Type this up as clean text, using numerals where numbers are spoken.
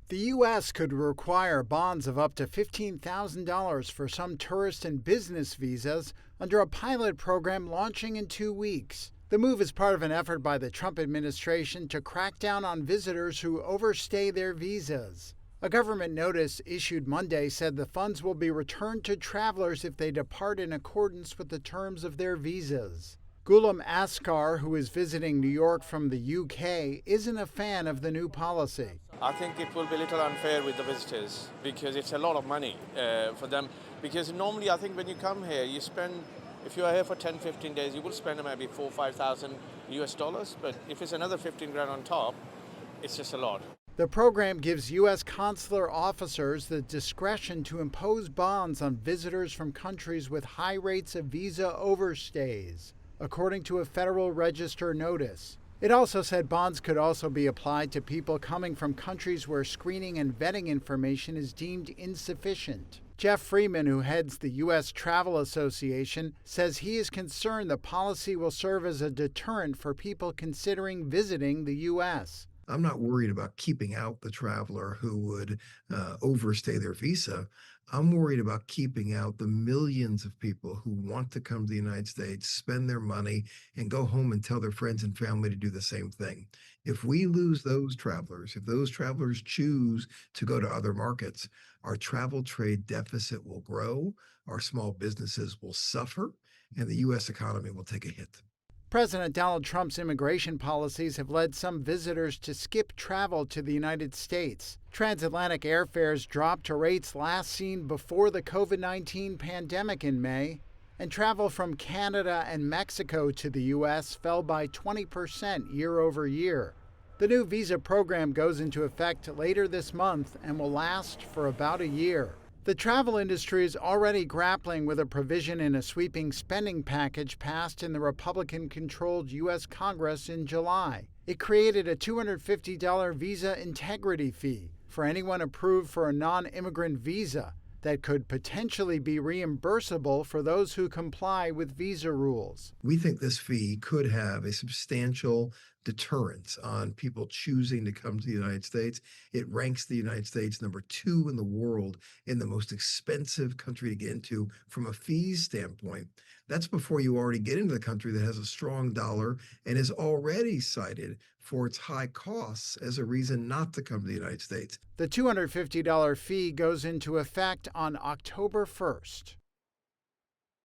The U.S. could require bonds of up to $15,000 for some tourist and business visas under a pilot program launching in 2 weeks. The move is part of an effort by the Trump administration to crack down on visitors who overstay their visas. A government notice issued Monday said the funds will be returned to travelers if they depart in accordance with the terms of their visas. Ghulam Asghar, who is visiting New York from the UK, isn't a fan of the new policy. I think it will be a little unfair with the visitors because it's a lot of money for them. Because normally I think when you come here, you spend, if you are here for 10, 15 days, you will spend maybe 4,000 or 5,000 US dollars. But if it's another 15 grand on top, it's just a lot. The program gives U.S. consular officers the discretion to impose bonds on visitors from countries with high rates of visa overstays, according to a Federal Register notice. It also said bonds could also be applied to people coming from countries where screening and vetting information is deemed insufficient. Jeff Freeman, who heads the U.S. Travel Association, says he is concerned the policy will serve as a deterrent for people considering visiting the U.S. I'm not worried about keeping out the traveler who would overstay their visa. I'm worried about keeping out the millions of people who want to come to the United States, spend their money, and go home and tell their friends and family to do the same thing. If we lose those travelers, if those travelers choose to go to other markets, our travel trade deficit will grow, our small businesses will suffer, and the U.S. economy will take a hit. President Donald Trump's immigration policies have led some visitors to skip travel to the United States. Transatlantic airfares dropped to rates last seen before the COVID-19 pandemic in May, and travel from Canada and Mexico to the U.S. fell by 20% year over year. The new visa program goes into effect later this month and will last for about a year. The travel industry is already grappling with a provision in a sweeping spending package passed in the Republican-controlled U.S. Congress in July. It created a $250 visa integrity fee for anyone approved for a non-immigrant visa that could potentially be reimbursable for those who comply with visa rules. We think this fee could have a substantial deterrent on people choosing to come to the United States. It ranks the United States number 2 in the world in the most expensive country to get into from a fees standpoint. That's before you already get into the country that has a strong dollar and is already cited for its high costs as a reason not to come to the United States. The $250 fee goes into effect on October 1st.